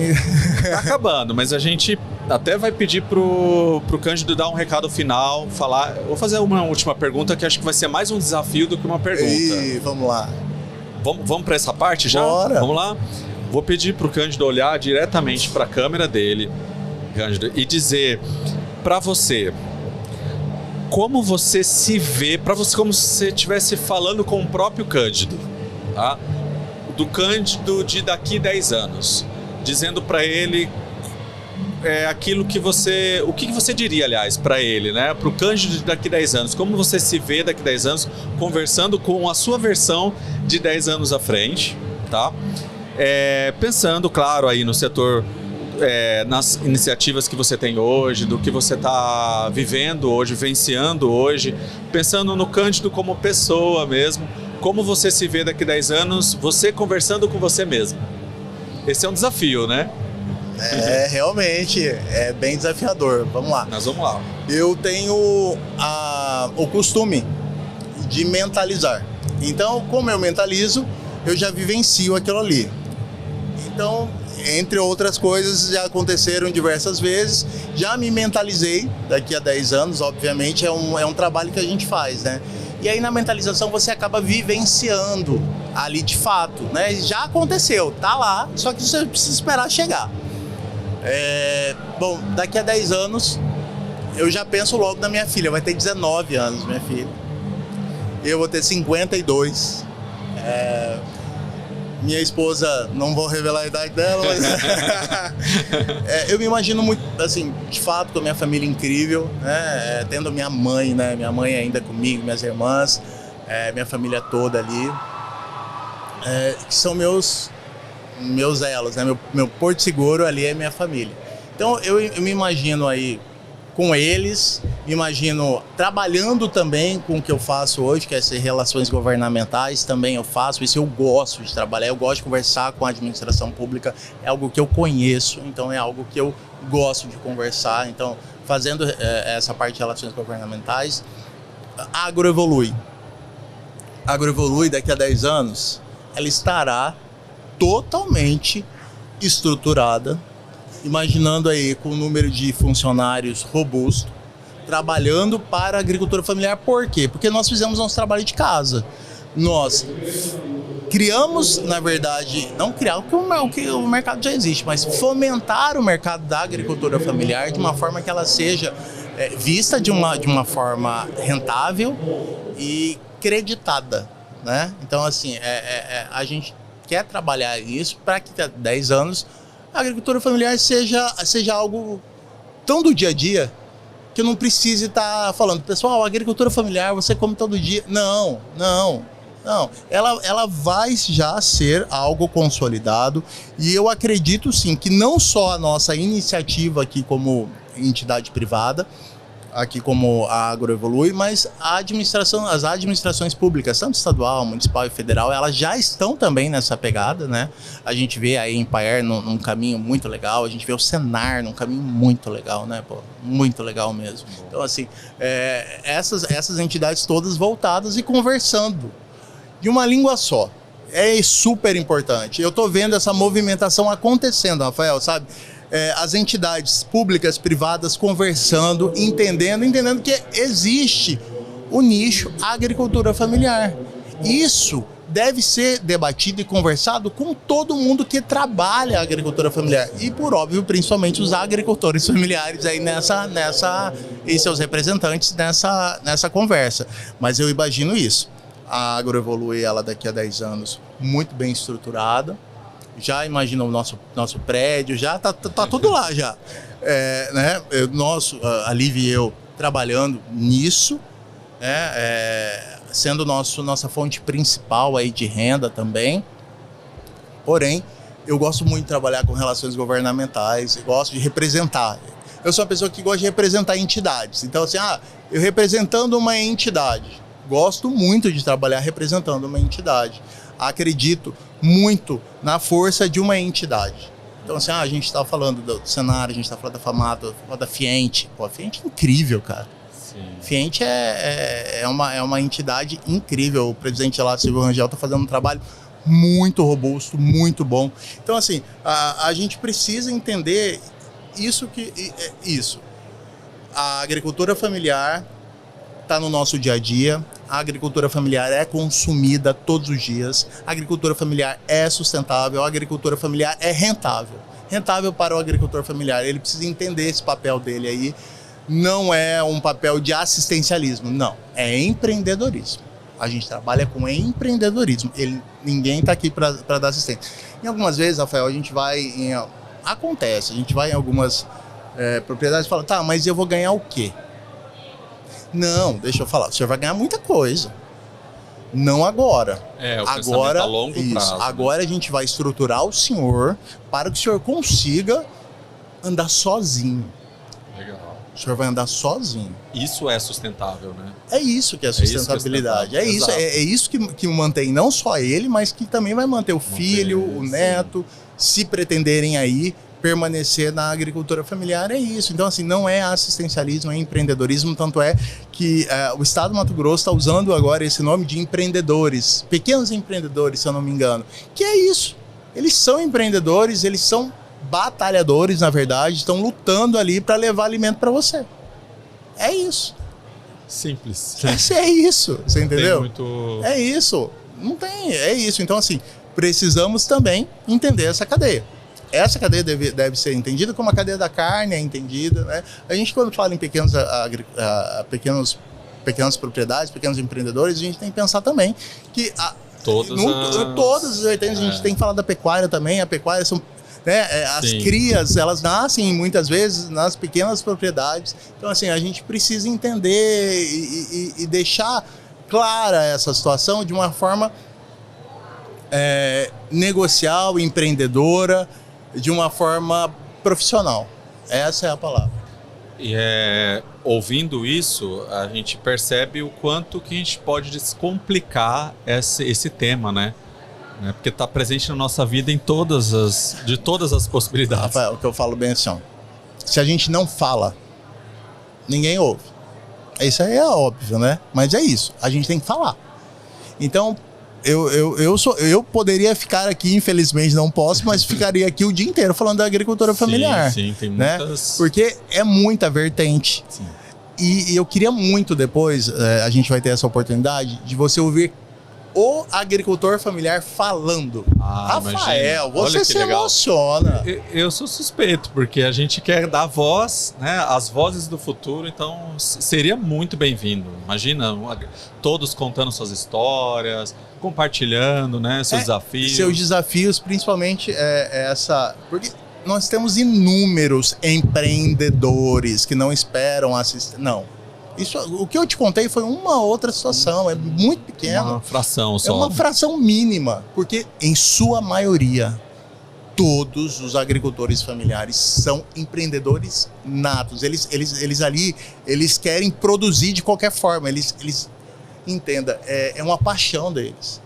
Está acabando, mas a gente até vai pedir pro Cândido dar um recado final, falar. Vou fazer uma última pergunta que acho que vai ser mais um desafio do que uma pergunta. Vamos lá. Vamos para essa parte já? Bora. Vamos lá? Vou pedir pro Cândido olhar diretamente para a câmera dele, Cândido, e dizer para você como você se vê, para você como se você estivesse falando com o próprio Cândido, tá? Do Cândido de daqui 10 anos, dizendo para ele aquilo que você... O que você diria, aliás, para ele, né? Para o Cândido de daqui 10 anos. Como você se vê daqui 10 anos conversando com a sua versão de 10 anos à frente, tá? Pensando, claro, aí no setor, nas iniciativas que você tem hoje, do que você está vivendo hoje, vivenciando hoje, pensando no Cândido como pessoa mesmo. Como você se vê daqui 10 anos, você conversando com você mesmo? Esse é um desafio, né? Realmente, é bem desafiador. Vamos lá. Nós vamos lá. Eu tenho o costume de mentalizar. Então, como eu mentalizo, eu já vivencio aquilo ali. Então, entre outras coisas, já aconteceram diversas vezes. Já me mentalizei daqui a 10 anos, obviamente, é um trabalho que a gente faz, né? E aí na mentalização você acaba vivenciando ali de fato, né? Já aconteceu, tá lá, só que você precisa esperar chegar. Bom, daqui a 10 anos eu já penso logo na minha filha, vai ter 19 anos minha filha. Eu vou ter 52. minha esposa, não vou revelar a idade dela, mas eu me imagino muito, assim, de fato, com a minha família incrível, né? Tendo minha mãe, né? Minha mãe ainda comigo, minhas irmãs, minha família toda ali, que são meus elos, né? Meu porto seguro ali é minha família. Então eu me imagino aí com eles, me imagino trabalhando também com o que eu faço hoje, que é ser relações governamentais, também eu faço isso, eu gosto de trabalhar, eu gosto de conversar com a administração pública, é algo que eu conheço, então é algo que eu gosto de conversar, então fazendo essa parte de relações governamentais, a Agroevolui daqui a 10 anos, ela estará totalmente estruturada, imaginando aí com o número de funcionários robusto, trabalhando para a agricultura familiar. Por quê? Porque nós fizemos nosso trabalho de casa. Nós criamos, na verdade, não criar, porque o mercado já existe, mas fomentar o mercado da agricultura familiar de uma forma que ela seja vista de uma forma rentável e creditada, né? Então, assim, a gente quer trabalhar isso para que daqui a 10 anos a agricultura familiar seja algo tão do dia a dia que eu não precise estar falando, pessoal, a agricultura familiar você come todo dia. Não. Ela vai já ser algo consolidado e eu acredito sim que não só a nossa iniciativa aqui como entidade privada, aqui como a Agroevolui, mas as administrações públicas, tanto estadual, municipal e federal, elas já estão também nessa pegada, né? A gente vê aí em Paier num caminho muito legal, a gente vê o Senar num caminho muito legal, né? Pô, muito legal mesmo. Então, assim, essas entidades todas voltadas e conversando de uma língua só. É super importante. Eu tô vendo essa movimentação acontecendo, Rafael, sabe? As entidades públicas, privadas, conversando, entendendo que existe o nicho agricultura familiar. Isso deve ser debatido e conversado com todo mundo que trabalha a agricultura familiar. E, por óbvio, principalmente os agricultores familiares aí e seus representantes nessa conversa. Mas eu imagino isso. A Agroevolui, ela daqui a 10 anos, muito bem estruturada. Já imagina o nosso prédio, já tá tudo lá já. Né? A Liv e eu trabalhando nisso, sendo nossa fonte principal aí de renda também. Porém, eu gosto muito de trabalhar com relações governamentais, eu gosto de representar. Eu sou uma pessoa que gosta de representar entidades. Então, assim, eu representando uma entidade, gosto muito de trabalhar representando uma entidade. Acredito muito na força de uma entidade. Então, assim, a gente está falando do Senar, a gente está falando da FAMATO, da Fiente. Pô, a Fiente é incrível, cara. Sim. Fiente é uma entidade incrível. O presidente lá, Silvio Rangel, está fazendo um trabalho muito robusto, muito bom. Então, assim, a gente precisa entender isso. A agricultura familiar está no nosso dia a dia. A agricultura familiar é consumida todos os dias. A agricultura familiar é sustentável. A agricultura familiar é rentável. Rentável para o agricultor familiar. Ele precisa entender esse papel dele aí. Não é um papel de assistencialismo, não. É empreendedorismo. A gente trabalha com empreendedorismo. Ninguém está aqui para dar assistência. E algumas vezes, Rafael, a gente vai acontece, a gente vai em algumas propriedades e fala, tá, mas eu vou ganhar o quê? Não, deixa eu falar, o senhor vai ganhar muita coisa. Não agora. O pensamento a longo prazo. Agora a gente vai estruturar o senhor para que o senhor consiga andar sozinho. Legal. O senhor vai andar sozinho. Isso é sustentável, né? É isso que é sustentabilidade. É isso que mantém não só ele, mas que também vai manter o filho, o neto, se pretenderem aí permanecer na agricultura familiar, é isso. Então, assim, não é assistencialismo, é empreendedorismo, tanto é que o Estado do Mato Grosso está usando agora esse nome de empreendedores, pequenos empreendedores, se eu não me engano, que é isso. Eles são empreendedores, eles são batalhadores, na verdade, estão lutando ali para levar alimento para você. É isso. Simples. É isso, você entendeu? Muito... É isso. Não tem, é isso. Então, assim, precisamos também entender essa cadeia. Essa cadeia deve ser entendida como a cadeia da carne é entendida, né? A gente, quando fala em pequenas propriedades, pequenos empreendedores, a gente tem que pensar também que Todas as vertentes. A gente tem que falar da pecuária também. A pecuária são... Né, as crias, elas nascem muitas vezes nas pequenas propriedades. Então, assim, a gente precisa entender e deixar clara essa situação de uma forma negocial, empreendedora, de uma forma profissional. Essa é a palavra. E ouvindo isso, a gente percebe o quanto que a gente pode descomplicar esse tema, né? Porque está presente na nossa vida de todas as possibilidades. Rafael, o que eu falo bem assim, ó, se a gente não fala, ninguém ouve. Isso aí é óbvio, né? Mas é isso, a gente tem que falar. Então, eu poderia ficar aqui, infelizmente não posso, mas ficaria aqui o dia inteiro falando da agricultura familiar. Sim, tem né? muitas... Porque é muita vertente. Sim. E eu queria muito depois, a gente vai ter essa oportunidade, de você ouvir o agricultor familiar falando. Rafael, você se emociona. Eu sou suspeito, porque a gente quer dar voz, né, às vozes do futuro, então seria muito bem-vindo. Imagina, todos contando suas histórias, compartilhando, né, seus desafios. Seus desafios, principalmente essa... Porque nós temos inúmeros empreendedores que não esperam assistir... Não. Isso, o que eu te contei foi uma outra situação, é muito pequeno. Uma fração só. É uma fração mínima, porque em sua maioria, todos os agricultores familiares são empreendedores natos. Eles ali, eles querem produzir de qualquer forma, eles entenda, é uma paixão deles.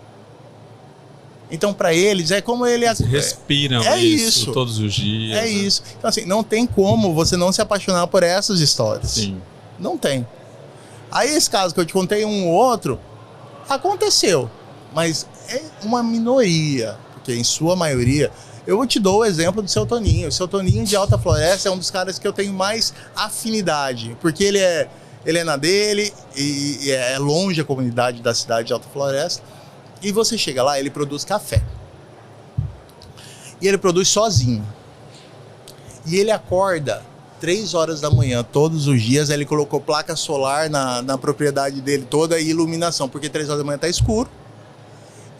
Então, para eles, é como eles respiram isso todos os dias. É isso. Então, assim, não tem como você não se apaixonar por essas histórias. Sim. Não tem. Aí esse caso que eu te contei, um ou outro, aconteceu, mas é uma minoria, porque em sua maioria, eu te dou o exemplo do seu Toninho. O seu Toninho de Alta Floresta é um dos caras que eu tenho mais afinidade, porque ele é na dele e é longe a comunidade da cidade de Alta Floresta, e você chega lá, ele produz café. E ele produz sozinho. E ele acorda 3 horas da manhã, todos os dias. Ele colocou placa solar na propriedade dele toda e iluminação, porque 3 horas da manhã tá escuro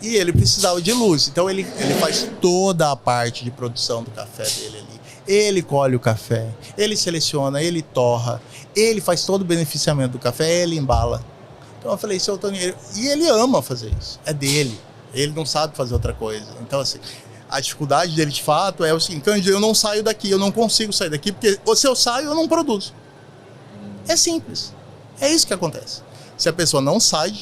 e ele precisava de luz. Então ele faz toda a parte de produção do café dele ali. Ele colhe o café, ele seleciona, ele torra, ele faz todo o beneficiamento do café, ele embala. Então eu falei, seu Toninho, e ele ama fazer isso, é dele, ele não sabe fazer outra coisa. Então assim, a dificuldade dele, de fato, é o seguinte: Cândido, eu não saio daqui, eu não consigo sair daqui, porque se eu saio, eu não produzo. É simples. É isso que acontece. Se a pessoa não sai,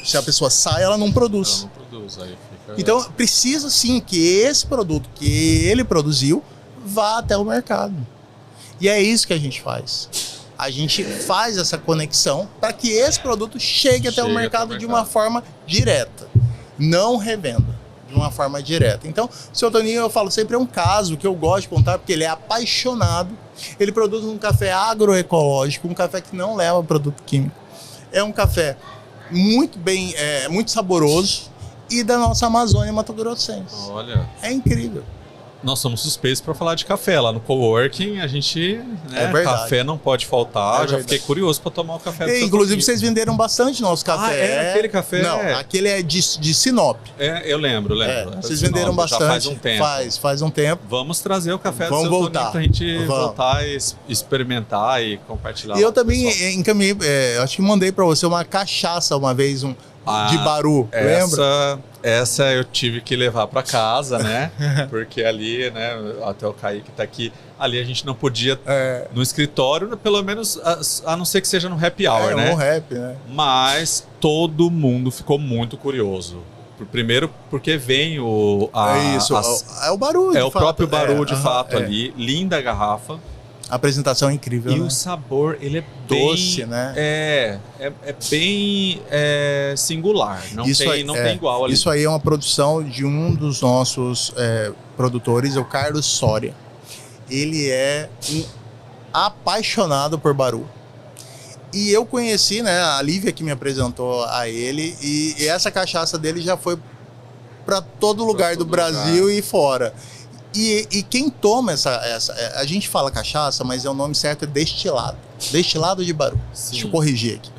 se a pessoa sai, ela não produz. Ela não produz, aí fica... Então, precisa sim que esse produto que ele produziu vá até o mercado. E é isso que a gente faz. A gente faz essa conexão para que esse produto chegue até o mercado de uma forma direta, não revenda. De uma forma direta. Então, o seu Toninho, eu falo sempre, é um caso que eu gosto de contar, porque ele é apaixonado. Ele produz um café agroecológico, um café que não leva produto químico. É um café muito bem, muito saboroso, e da nossa Amazônia mato-grossense. Olha. É incrível. Nós somos suspeitos para falar de café. Lá no coworking, a gente... É verdade. Café não pode faltar. Já fiquei curioso para tomar o café do seu inclusive, Toninho. Vocês venderam bastante nosso café. Aquele café? Não, aquele é de Sinop. Eu lembro. Vocês venderam bastante. Já faz um tempo. Faz um tempo. Vamos trazer o café do seu Toninho para a gente voltar e experimentar e compartilhar. E eu também encaminhei, acho que mandei para você uma cachaça uma vez, de Baru, lembra? Essa eu tive que levar para casa, né? Porque ali, né, até o Kaique tá aqui, ali a gente não podia no escritório, pelo menos, a não ser que seja no happy hour, né? No happy, né? Mas todo mundo ficou muito curioso. Primeiro porque vem o Baru, é o próprio Baru, de fato, ali. Linda a garrafa. A apresentação é incrível, e né? o sabor, ele é doce, bem, né? É bem singular. Não tem igual ali. Isso aí é uma produção de um dos nossos produtores, é o Carlos Soria. Ele é um apaixonado por Baru. E eu conheci, né? A Lívia que me apresentou a ele. E essa cachaça dele já foi para todo lugar do Brasil e fora. E quem toma a gente fala cachaça, mas o nome certo é destilado. Destilado de Baru. Sim. Deixa eu corrigir aqui.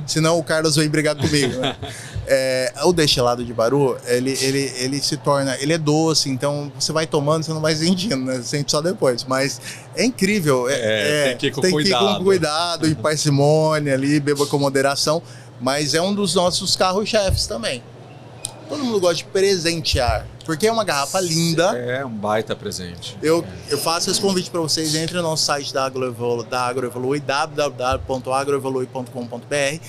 Senão o Carlos vem brigar comigo, né? O destilado de Baru, ele se torna, ele é doce, então você vai tomando, você não vai sentindo, né? Você sente só depois, mas é incrível. Tem que ir com tem cuidado. Que ir com cuidado, e parcimônia ali, beba com moderação, mas é um dos nossos carros-chefes também. Todo mundo gosta de presentear, porque é uma garrafa linda. É um baita presente. Eu faço esse convite para vocês, entre no nosso site da Agroevolui, www.agroevolui.com.br,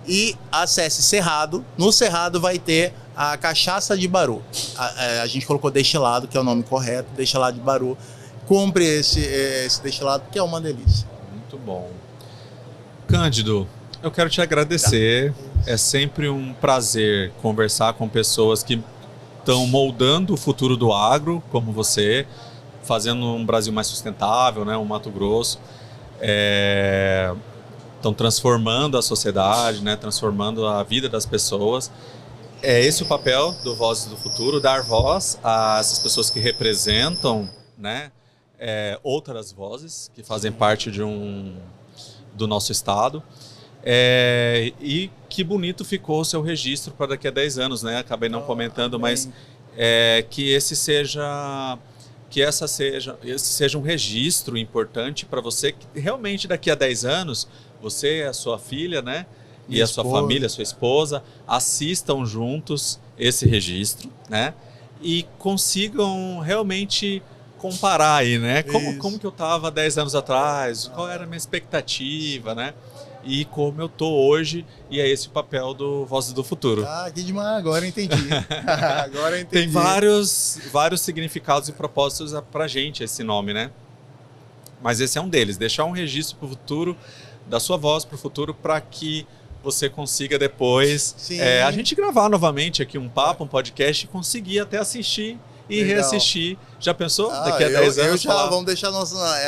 e acesse Cerrado. No Cerrado vai ter a cachaça de Baru. A gente colocou destilado, que é o nome correto, destilado de Baru. Compre esse destilado, que é uma delícia. Muito bom. Cândido, eu quero te agradecer. É sempre um prazer conversar com pessoas que estão moldando o futuro do agro, como você, fazendo um Brasil mais sustentável, né? Um Mato Grosso. Estão transformando a sociedade, né? Transformando a vida das pessoas. É esse o papel do Vozes do Futuro, dar voz a essas pessoas que representam, né? Outras vozes que fazem parte do nosso estado. E que bonito ficou o seu registro para daqui a 10 anos, né? Acabei não comentando, mas que esse seja um registro importante para você, que realmente daqui a 10 anos, você, a sua filha, né? E a sua família, a sua esposa, assistam juntos esse registro, né? E consigam realmente comparar aí, né? Como que eu estava 10 anos atrás, qual era a minha expectativa, né? E como eu tô hoje, e é esse o papel do Vozes do Futuro. Que demais, agora eu entendi. Agora eu entendi. Tem vários significados e propósitos pra gente esse nome, né? Mas esse é um deles, deixar um registro pro futuro, da sua voz pro futuro, para que você consiga depois a gente gravar novamente aqui um papo, um podcast, e conseguir até assistir e reassistir. Já pensou? Daqui a 10 anos. Vamos deixar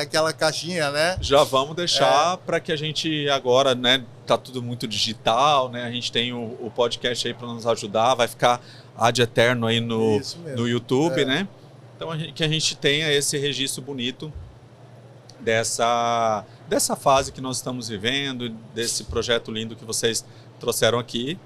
aquela caixinha, né? Já vamos deixar para que a gente agora, né? Tá tudo muito digital, né? A gente tem o podcast aí para nos ajudar, vai ficar ad eterno aí no YouTube, né? Então que a gente tenha esse registro bonito dessa fase que nós estamos vivendo, desse projeto lindo que vocês trouxeram aqui.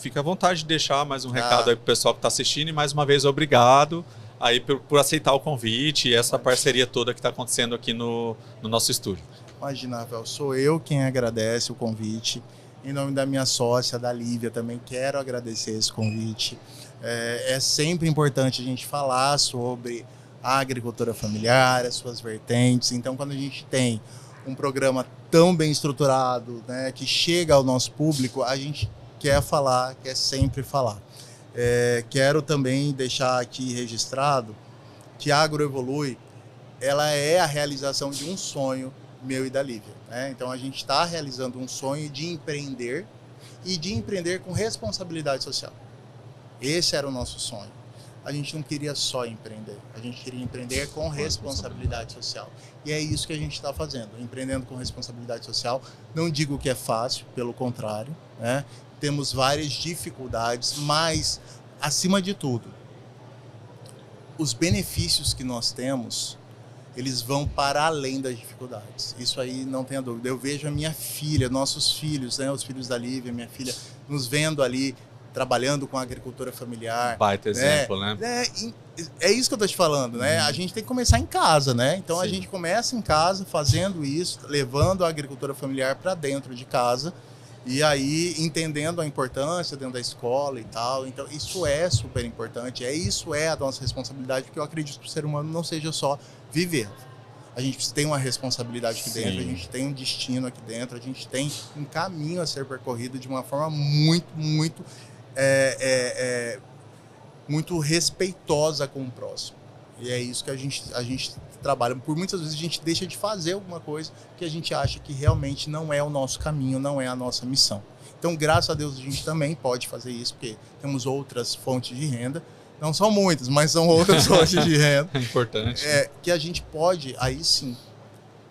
Fica à vontade de deixar mais um recado aí pro pessoal que está assistindo, e mais uma vez obrigado aí por aceitar o convite e essa parceria toda que está acontecendo aqui no nosso estúdio. Imagina, Rafael, sou eu quem agradece o convite. Em nome da minha sócia, da Lívia, também quero agradecer esse convite. É sempre importante a gente falar sobre a agricultura familiar, as suas vertentes. Então, quando a gente tem um programa tão bem estruturado, né, que chega ao nosso público, a gente quer sempre falar. Quero também deixar aqui registrado que a Agroevolui, ela é a realização de um sonho meu e da Lívia, né? Então a gente está realizando um sonho de empreender, e de empreender com responsabilidade social. Esse era o nosso sonho. A gente não queria só empreender, a gente queria empreender com responsabilidade social. E é isso que a gente está fazendo, empreendendo com responsabilidade social. Não digo que é fácil, pelo contrário, né? Temos várias dificuldades, mas, acima de tudo, os benefícios que nós temos, eles vão para além das dificuldades. Isso aí não tenha dúvida. Eu vejo a minha filha, nossos filhos, né, os filhos da Lívia, minha filha, nos vendo ali, trabalhando com a agricultura familiar. Baita exemplo, né? É isso que eu estou te falando, né? A gente tem que começar em casa, né? Então a gente começa em casa fazendo isso, levando a agricultura familiar para dentro de casa, e aí entendendo a importância dentro da escola e tal. Então isso é super importante, isso é a nossa responsabilidade, porque eu acredito que o ser humano não seja só viver. A gente tem uma responsabilidade aqui dentro, a gente tem um destino aqui dentro, a gente tem um caminho a ser percorrido de uma forma muito, muito muito respeitosa com o próximo. E é isso que a gente trabalha. Por muitas vezes a gente deixa de fazer alguma coisa que a gente acha que realmente não é o nosso caminho, não é a nossa missão. Então, graças a Deus, a gente também pode fazer isso, porque temos outras fontes de renda. Não são muitas, mas são outras fontes de renda. É importante. Que a gente pode, aí sim,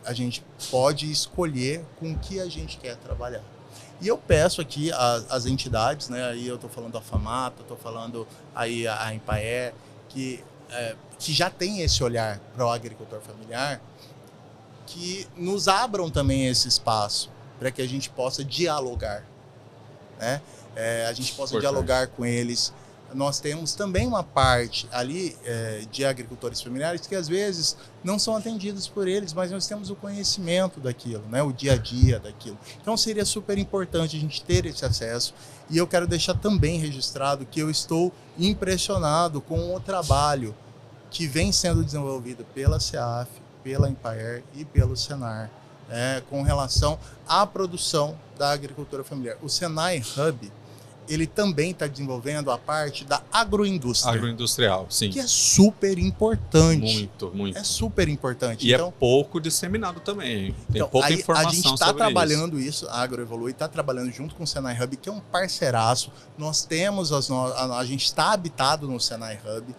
a gente pode escolher com o que a gente quer trabalhar. E eu peço aqui às entidades, né? Aí eu estou falando a FAMATA, estou falando aí a Empaer, que já tem esse olhar para o agricultor familiar, que nos abram também esse espaço para que a gente possa dialogar, né? a gente possa Importante. dialogar com eles. Nós temos também uma parte ali de agricultores familiares que às vezes não são atendidos por eles, mas nós temos o conhecimento daquilo, né? O dia a dia daquilo. Então seria super importante a gente ter esse acesso. E eu quero deixar também registrado que eu estou impressionado com o trabalho que vem sendo desenvolvido pela CEAF, pela Empaer e pelo Senar, com relação à produção da agricultura familiar. O Senai Hub, ele também está desenvolvendo a parte da agroindústria. Agroindustrial, sim. Que é super importante. Muito, muito. É super importante. E então, é pouco disseminado também. Tem então, pouca informação a gente sobre está isso. trabalhando isso, a AgroEvolui está trabalhando junto com o Senai Hub, que é um parceiraço. Nós temos, a gente está habitado no Senai Hub.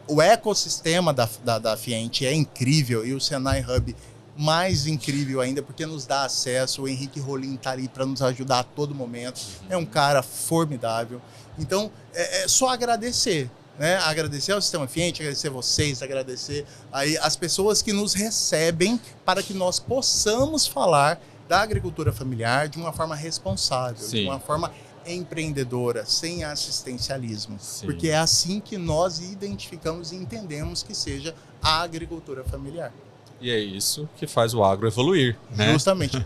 O ecossistema da Fiente é incrível e o Senai Hub mais incrível ainda, porque nos dá acesso. O Henrique Rolim está ali para nos ajudar a todo momento. É um cara formidável. Então, é só agradecer, né? Agradecer ao Sistema Fiente, agradecer a vocês, agradecer aí as pessoas que nos recebem para que nós possamos falar da agricultura familiar de uma forma responsável, Sim. de uma forma empreendedora, sem assistencialismo. Sim. Porque é assim que nós identificamos e entendemos que seja a agricultura familiar. E é isso que faz o agro evoluir, né? Justamente.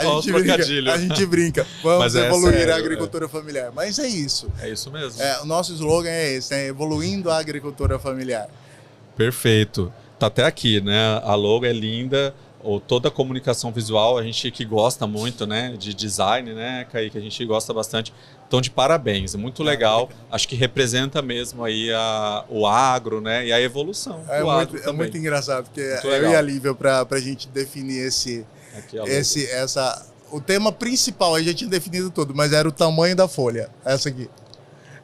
Ó, o trocadilho. A gente brinca. Vamos Mas é evoluir sério, a agricultura familiar. Mas é isso. É isso mesmo. O nosso slogan é esse, né? Evoluindo a agricultura familiar. Perfeito. Tá até aqui, né? A logo é linda. Ou toda a comunicação visual, a gente que gosta muito, né, de design, né, Kaique, a gente gosta bastante. Então, de parabéns, é muito legal. Acho que representa mesmo aí o agro, né, e a evolução do agro também. É muito engraçado, porque muito eu e a Lívia, para a gente definir o tema principal, a gente tinha definido tudo, mas era o tamanho da folha, essa aqui.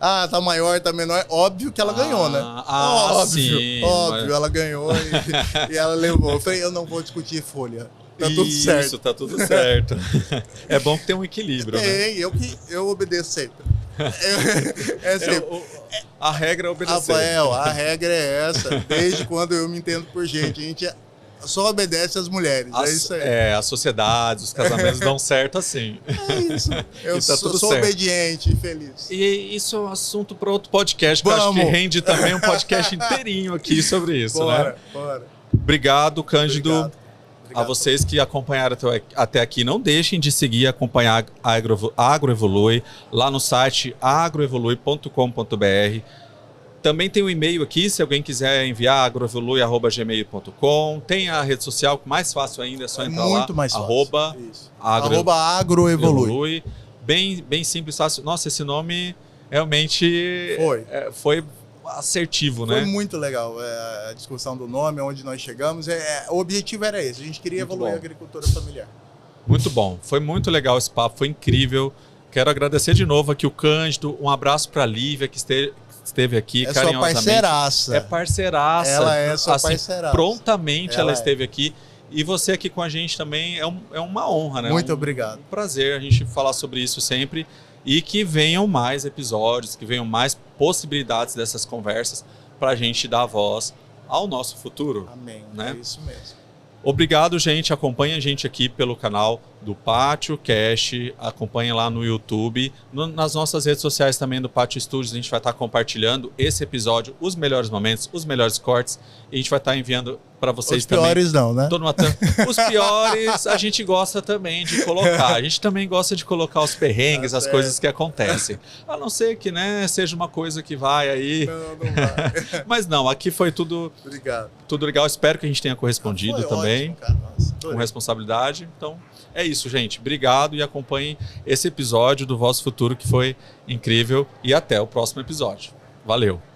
Ah, tá maior, tá menor. Óbvio que ela ganhou, né? Óbvio, sim, mas... ela ganhou e ela levou. Eu falei, eu não vou discutir folha. Tá tudo certo. Isso, tá tudo certo. É bom que tem um equilíbrio, né? Eu obedeço sempre. A regra é obedecer. Rafael, a regra é essa. Desde quando eu me entendo por gente. A gente só obedece às mulheres. É isso aí. A sociedade, os casamentos dão certo assim. É isso. Eu tá sou obediente e feliz. E isso é um assunto para outro podcast, que eu acho que rende também um podcast inteirinho aqui sobre isso, né? Bora. Obrigado, Cândido. Obrigado a vocês que acompanharam até aqui. Não deixem de seguir e acompanhar a AgroEvolui lá no site agroevolui.com.br. Também tem um e-mail aqui, se alguém quiser enviar, agroevolui@gmail.com. Tem a rede social, mais fácil ainda, é só entrar lá. Muito mais fácil. @agroevolui. Bem simples, fácil. Nossa, esse nome realmente foi assertivo, né? Foi muito legal a discussão do nome, onde nós chegamos. O objetivo era esse, a gente queria evoluir a agricultura familiar. Muito bom, foi muito legal esse papo, foi incrível. Quero agradecer de novo aqui o Cândido, um abraço para a Lívia, que esteve aqui carinhosamente. Sua parceiraça. É parceiraça. Ela é sua parceiraça. Prontamente ela esteve aqui. E você aqui com a gente também é uma honra, né? Muito obrigado. Um prazer a gente falar sobre isso sempre. E que venham mais episódios, que venham mais possibilidades dessas conversas para a gente dar voz ao nosso futuro. Amém. Né? É isso mesmo. Obrigado, gente. Acompanhe a gente aqui pelo canal do Pátio Cast. Acompanhe lá no YouTube. Nas nossas redes sociais também do Pátio Studios, a gente vai estar compartilhando esse episódio, os melhores momentos, os melhores cortes. E a gente vai estar enviando para vocês também. Os piores não, né? Os piores a gente gosta também de colocar. A gente também gosta de colocar os perrengues, as coisas que acontecem. A não ser que, né, seja uma coisa que vai aí. Não vai. Mas não, aqui foi tudo. Obrigado. Tudo legal. Espero que a gente tenha correspondido foi também. Ótimo, cara. Nossa, com responsabilidade. Então, é isso, gente. Obrigado e acompanhem esse episódio do Vosso Futuro, que foi incrível. E até o próximo episódio. Valeu!